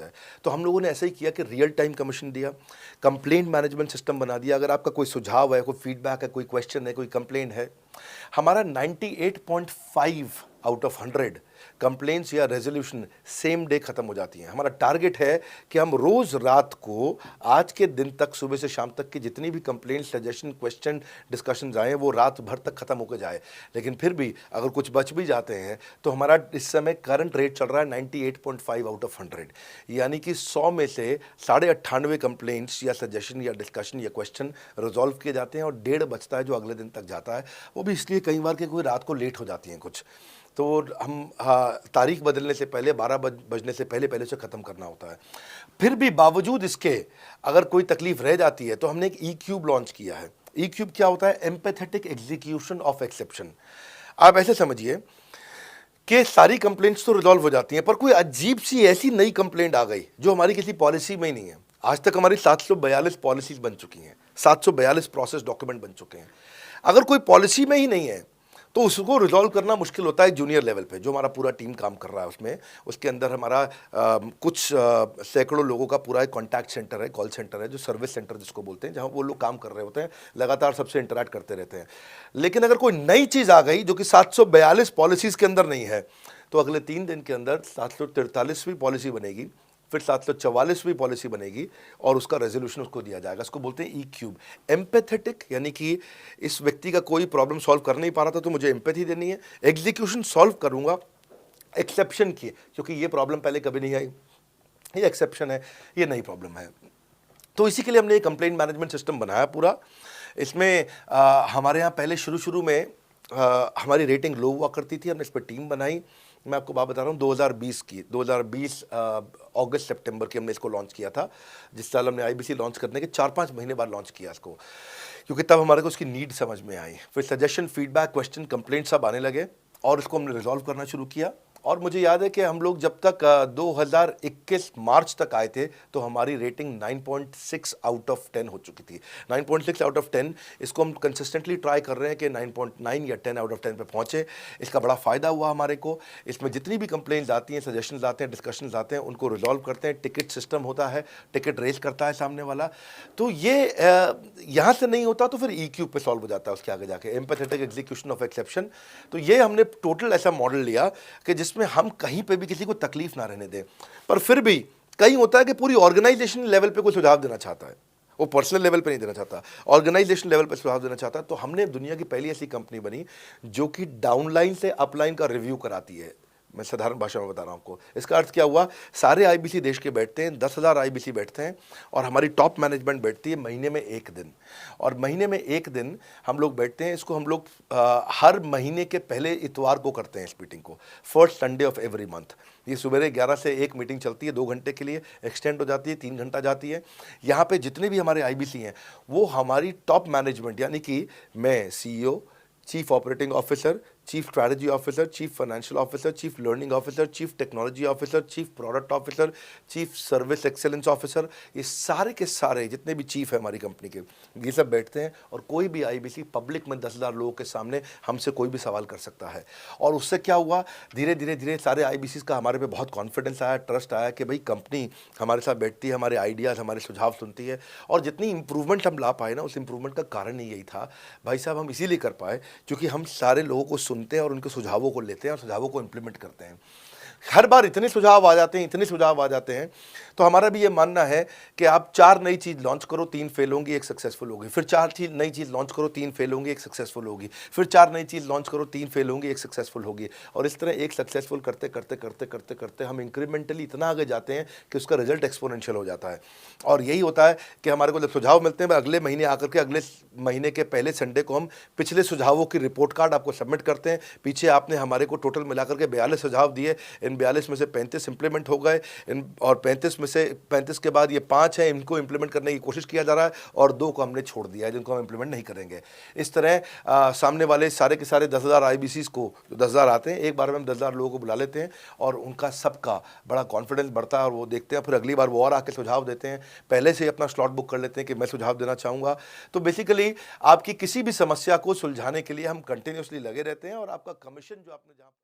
है। तो हम लोगों ने ऐसा ही किया कि रियल टाइम कमीशन दिया, कंप्लेंट मैनेजमेंट सिस्टम बना दिया। अगर आपका कोई सुझाव है, कोई फीडबैक है, कोई क्वेश्चन है, कोई कंप्लेंट है, हमारा 98.5 आउट ऑफ 100 कंप्लेंट्स या रेजोल्यूशन सेम डे खत्म हो जाती हैं। हमारा टारगेट है कि हम रोज रात को आज के दिन तक, सुबह से शाम तक की जितनी भी कंप्लेंट, सजेशन, क्वेश्चन, डिस्कशंस आए वो रात भर तक खत्म होकर जाए। लेकिन फिर भी अगर कुछ बच भी जाते हैं तो हमारा इस समय करंट रेट चल रहा है 98.5 आउट ऑफ 100, यानी कि 100 में से 98.5 कंप्लेंट्स या सजेशन या डिस्कशन या क्वेश्चन रिजॉल्व किए जाते हैं और 1.5 बचता है जो अगले दिन तक जाता है। वो भी इसलिए कई बार कि कोई रात को लेट हो जाती हैं कुछ, तो हम तारीख बदलने से पहले 12 बजने से पहले पहले से ख़त्म करना होता है। फिर भी बावजूद इसके अगर कोई तकलीफ रह जाती है तो हमने एक ई क्यूब लॉन्च किया है। ई क्यूब क्या होता है? Empathetic execution of exception. आप ऐसे समझिए कि सारी कंप्लेंट्स तो रिजॉल्व हो जाती हैं, पर कोई अजीब सी ऐसी नई कंप्लेंट आ गई जो हमारी किसी पॉलिसी में ही नहीं है। आज तक हमारी 742 पॉलिसीज बन चुकी हैं, 742 प्रोसेस डॉक्यूमेंट बन चुके हैं। अगर कोई पॉलिसी में ही नहीं है तो उसको रिजॉल्व करना मुश्किल होता है जूनियर लेवल पे, जो हमारा पूरा टीम काम कर रहा है उसमें। उसके अंदर हमारा कुछ सैकड़ों लोगों का पूरा एक कॉन्टैक्ट सेंटर है, कॉल सेंटर है, जो सर्विस सेंटर जिसको बोलते हैं, जहाँ वो लोग काम कर रहे होते हैं, लगातार सबसे इंटरैक्ट करते रहते हैं। लेकिन अगर कोई नई चीज़ आ गई जो कि 742 पॉलिसीज़ के अंदर नहीं है, तो अगले 3 दिन के अंदर 743वीं पॉलिसी बनेगी, फिर 744वीं पॉलिसी बनेगी और उसका रेजोल्यूशन उसको दिया जाएगा। इसको बोलते हैं ई क्यूब। एम्पैथेटिक यानी कि इस व्यक्ति का कोई प्रॉब्लम सॉल्व कर नहीं पा रहा था तो मुझे एम्पैथी देनी है, एग्जीक्यूशन सॉल्व करूंगा एक्सेप्शन की, क्योंकि ये प्रॉब्लम पहले कभी नहीं आई, ये एक्सेप्शन है, ये नई प्रॉब्लम है। तो इसी के लिए हमने एक कंप्लेंट मैनेजमेंट सिस्टम बनाया पूरा। इसमें हमारे यहाँ पहले शुरू में हमारी रेटिंग लो हुआ करती थी, हमने इस पर टीम बनाई। मैं आपको बात बता रहा हूँ 2020 अगस्त सितंबर की हमने इसको लॉन्च किया था। जिस साल हमने आईबीसी लॉन्च करने के 4-5 महीने बाद लॉन्च किया इसको, क्योंकि तब हमारे को उसकी नीड समझ में आई। फिर सजेशन, फीडबैक, क्वेश्चन, कंप्लेंट सब आने लगे और इसको हमने रिजॉल्व करना शुरू किया। और मुझे याद है कि हम लोग जब तक 2021 मार्च तक आए थे तो हमारी रेटिंग 9.6 आउट ऑफ 10 हो चुकी थी। 9.6 आउट ऑफ 10, इसको हम कंसिस्टेंटली ट्राई कर रहे हैं कि 9.9 या 10 आउट ऑफ 10 पे पहुँचे। इसका बड़ा फ़ायदा हुआ हमारे को। इसमें जितनी भी कंप्लेंट्स आती हैं, सजेशंस आते हैं, डिस्कशंस आते हैं, उनको रिजॉल्व करते हैं। टिकट सिस्टम होता है, टिकट रेज करता है सामने वाला। तो ये यहाँ से नहीं होता तो फिर ई क्यूब पे सॉल्व हो जाता है उसके आगे जाके, एम्पैथेटिक एग्जीक्यूशन ऑफ एक्सेप्शन। तो ये हमने टोटल ऐसा मॉडल लिया कि जिसमें हम कहीं पे भी किसी को तकलीफ ना रहने दें। पर फिर भी कहीं होता है कि पूरी ऑर्गेनाइजेशन लेवल पे कोई सुझाव देना चाहता है, वो पर्सनल लेवल पे नहीं देना चाहता, ऑर्गेनाइजेशन लेवल पे सुझाव देना चाहता है। तो हमने दुनिया की पहली ऐसी कंपनी बनी जो कि डाउनलाइन से अपलाइन का रिव्यू कराती है। मैं साधारण भाषा में बता रहा हूँ आपको। इसका अर्थ क्या हुआ? सारे आईबीसी देश के बैठते हैं, 10,000 आईबीसी बैठते हैं और हमारी टॉप मैनेजमेंट बैठती है महीने में 1 दिन। और महीने में 1 दिन हम लोग बैठते हैं। इसको हम लोग हर महीने के पहले इतवार को करते हैं इस मीटिंग को, first Sunday off every month. ये सुबह 11 से 1 मीटिंग चलती है, 2 घंटे के लिए एक्सटेंड हो जाती है, 3 घंटा जाती है। यहाँ पे जितने भी हमारे आईबीसी हैं वो हमारी टॉप मैनेजमेंट, यानी कि मैं CEO, chief operating officer, chief strategy officer, chief financial officer, chief learning officer, chief technology officer, chief product officer, chief service excellence officer, ये सारे के सारे जितने भी चीफ है हमारी कंपनी के, ये सब बैठते हैं। और कोई भी आईबीसी पब्लिक में 10,000 लोगों के सामने हमसे कोई भी सवाल कर सकता है। और उससे क्या हुआ, धीरे धीरे सारे आईबीसी का हमारे पे बहुत कॉन्फिडेंस आया, ट्रस्ट आया कि भाई कंपनी हमारे साथ बैठती है, हमारे आइडियाज़, हमारे सुझाव सुनती है। और जितनी इंप्रूवमेंट हम ला पाए ना, उस इंप्रूवमेंट का कारण ही यही था भाई साहब, हम इसीलिए कर पाए क्योंकि हम सारे लोगों को सुनते हैं और उनके सुझावों को लेते हैं और सुझावों को इंप्लीमेंट करते हैं। हर बार इतने सुझाव आ जाते हैं, इतने सुझाव आ जाते हैं, तो हमारा भी ये मानना है कि आप 4 नई चीज़ लॉन्च करो, 3 फेल होंगी, 1 सक्सेसफुल होगी। फिर 4 नई चीज़ लॉन्च करो, 3 फेल होंगी, 1 सक्सेसफुल होगी। फिर 4 नई चीज़ लॉन्च करो, 3 फेल होंगी, 1 सक्सेसफुल होगी। और इस तरह 1 सक्सेसफुल करते करते करते करते करते हम इंक्रीमेंटली इतना आगे जाते हैं कि उसका रिजल्ट एक्सपोनेंशियल हो जाता है। और यही होता है कि हमारे को जब सुझाव मिलते हैं, अगले महीने आकर के अगले महीने के पहले संडे को हम पिछले सुझावों की रिपोर्ट कार्ड आपको सबमिट करते हैं। पीछे आपने हमारे को टोटल मिलाकर के 42 सुझाव दिए, इन 42 में से 35 इंप्लीमेंट हो गए, और 35 में से 35 के बाद ये 5 हैं, इनको इंप्लीमेंट करने की कोशिश किया जा रहा है, और 2 को हमने छोड़ दिया है जिनको हम इंप्लीमेंट नहीं करेंगे। इस तरह सामने वाले सारे के सारे 10,000 आईबीसीज को, जो 10,000 आते हैं, एक बार में हम 10,000 लोगों को बुला लेते हैं और उनका सबका बड़ा कॉन्फिडेंस बढ़ता है और वो देखते हैं, फिर अगली बार वो और आके सुझाव देते हैं। पहले से ही अपना स्लॉट बुक कर लेते हैं कि मैं सुझाव देना चाहूँगा। तो बेसिकली आपकी किसी भी समस्या को सुलझाने के लिए हम कंटिन्यूसली लगे रहते हैं और आपका कमीशन जो आपने जहाँ